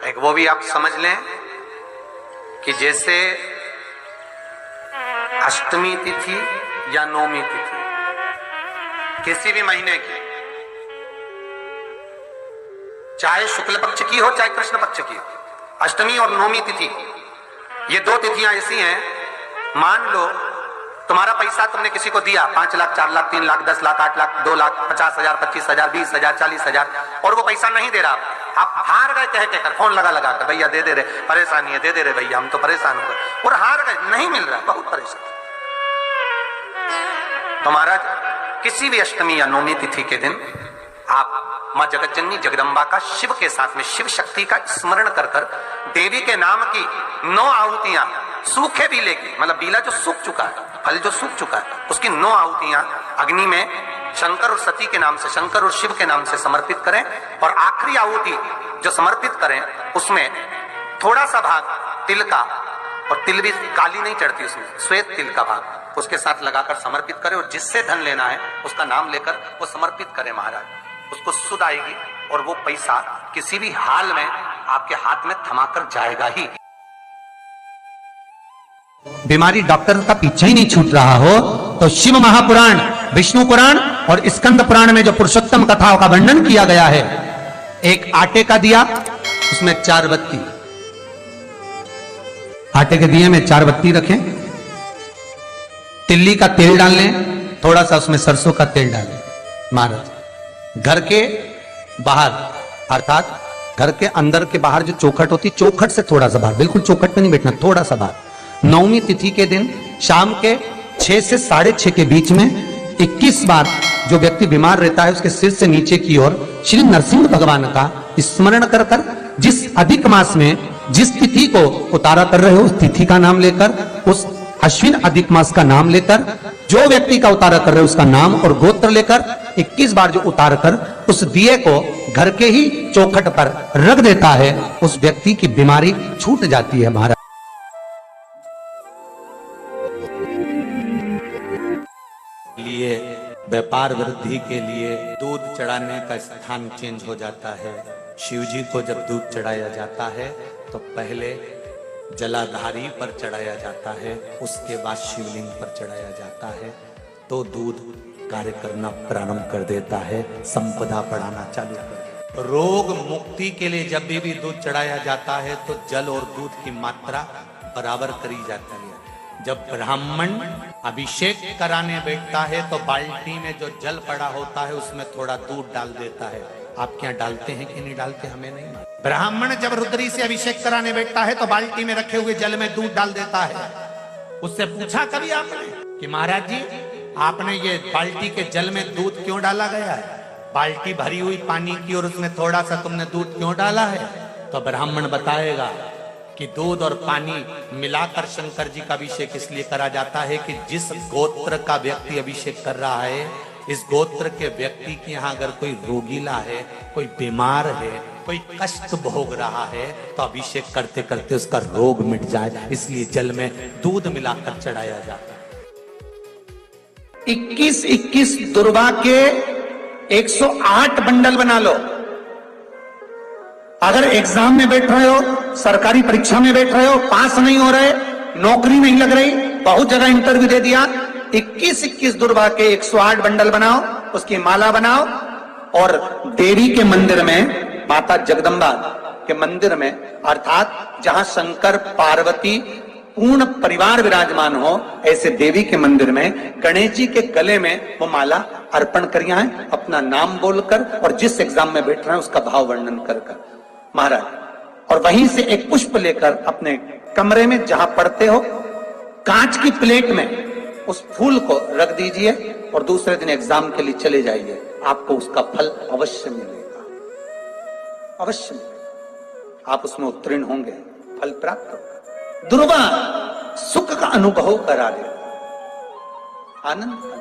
एक वो भी आप समझ लें कि जैसे अष्टमी तिथि या नौमी तिथि किसी भी महीने की, चाहे शुक्ल पक्ष की हो चाहे कृष्ण पक्ष की हो, अष्टमी और नौमी तिथि ये दो तिथियां ऐसी हैं, मान लो तुम्हारा पैसा तुमने किसी को दिया 5 लाख 4 लाख 3 लाख 10 लाख 8 लाख 2 लाख 50,000 25,000 20,000 40,000 और वो पैसा नहीं दे रहा, आप हार गए कह के कर, फोन लगा लगा कर, भैया दे दे रहे, परेशानी है, दे दे रहे भैया, हम तो परेशान हो गए, और हार गए, नहीं मिल रहा, बहुत परेशान। तो महाराज किसी भी अष्टमी या नौमी तिथि के दिन आप मां जगत जननी जगदम्बा का शिव के साथ में शिव शक्ति का स्मरण कर कर देवी के नाम की 9 आहुतियां सूखे बीले की, मतलब बीला जो सूख चुका है, फल जो सूख चुका है, उसकी 9 आहुतियां अग्नि में शंकर और सती के नाम से, शंकर और शिव के नाम से समर्पित करें, और आखिरी आहुति जो समर्पित करें उसमें थोड़ा सा भाग तिल का, और तिल भी काली नहीं चढ़ती उसमें, श्वेत तिल का भाग उसके साथ लगाकर समर्पित करें, और जिससे धन लेना है उसका नाम लेकर वो समर्पित करें महाराज, उसको सुध आएगी और वो पैसा किसी भी हाल में आपके हाथ में थमाकर जाएगा ही। बीमारी डॉक्टर का पीछे ही नहीं छूट रहा हो तो शिव महापुराण, विष्णु पुराण और स्कंद पुराण में जो पुरुषोत्तम कथाओं का वर्णन किया गया है, एक आटे का दिया उसमें 4 बत्ती, आटे के दिए में 4 बत्ती रखें, तिल्ली का तेल डाल लें, थोड़ा सा उसमें सरसों का तेल डालें। महाराज घर के बाहर, अर्थात घर के अंदर के बाहर जो चौखट होती, चौखट से थोड़ा सा बाहर, बिल्कुल चौखट पे नहीं बैठना, थोड़ा सा बाहर, नौमी तिथि के दिन शाम के 6 से 6:30 के बीच में 21 बार जो व्यक्ति बीमार रहता है उसके सिर से नीचे की ओर श्री नरसिंह भगवान का स्मरण कर कर, जिस अधिक मास में जिस तिथि को उतारा कर रहे हो उस तिथि का नाम लेकर, उस अश्विन अधिक मास का नाम लेकर, जो व्यक्ति का उतारा कर रहे हो उसका नाम और गोत्र लेकर 21 बार जो उतार कर उस दिए को घर के ही चौखट पर रख देता है, उस व्यक्ति की बीमारी छूट जाती है महाराज। लिए व्यापार वृद्धि के लिए दूध चढ़ाने का स्थान चेंज हो जाता है। शिव जी को जब दूध चढ़ाया जाता है तो पहले जलाधारी पर चढ़ाया जाता है, उसके बाद शिवलिंग पर चढ़ाया जाता है, तो दूध कार्य करना प्रारंभ कर देता है, संपदा बढ़ाना चालू कर देता है। रोग मुक्ति के लिए जब भी दूध चढ़ाया जाता है तो जल और दूध की मात्रा बराबर करी जाती है। जब ब्राह्मण अभिषेक कराने बैठता है तो बाल्टी में जो जल पड़ा होता है उसमें थोड़ा दूध डाल देता है। आप क्या डालते हैं कि नहीं डालते हमें नहीं। ब्राह्मण जब रुद्री से अभिषेक कराने बैठता है तो बाल्टी में रखे हुए जल में दूध डाल देता है। उससे पूछा कभी आपने कि महाराज जी आपने ये बाल्टी के जल में दूध क्यों डाला गया है? बाल्टी भरी हुई पानी की और उसमें थोड़ा सा तुमने दूध क्यों डाला है? तो ब्राह्मण बताएगा कि दूध और पानी मिलाकर शंकर जी का अभिषेक इसलिए करा जाता है कि जिस गोत्र का व्यक्ति अभिषेक कर रहा है, इस गोत्र के व्यक्ति के यहाँ अगर कोई रोगीला है, कोई बीमार है, कोई कष्ट भोग रहा है, तो अभिषेक करते करते उसका रोग मिट जाए, इसलिए जल में दूध मिलाकर चढ़ाया जाता है। 21 दुर्वा के 108 बंडल बना लो। अगर एग्जाम में बैठ रहे हो, सरकारी परीक्षा में बैठ रहे हो, पास नहीं हो रहे, नौकरी नहीं लग रही, बहुत जगह इंटरव्यू दे दिया, 21 दुर्वा के 108 बंडल बनाओ, उसकी माला बनाओ और देवी के मंदिर में, माता जगदम्बा के मंदिर में, अर्थात जहां शंकर पार्वती पूर्ण परिवार विराजमान हो, ऐसे देवी के मंदिर में गणेश जी के गले में वो माला अर्पण करिया है, अपना नाम बोलकर और जिस एग्जाम में बैठ रहे हैं उसका भाव वर्णन कर महाराज, और वहीं से एक पुष्प लेकर अपने कमरे में जहां पढ़ते हो कांच की प्लेट में उस फूल को रख दीजिए और दूसरे दिन एग्जाम के लिए चले जाइए, आपको उसका फल अवश्य मिलेगा, अवश्य मिलेगा, आप उसमें उत्तीर्ण होंगे, फल प्राप्त होगा। दुर्वा सुख का अनुभव करा देगा, आनंद।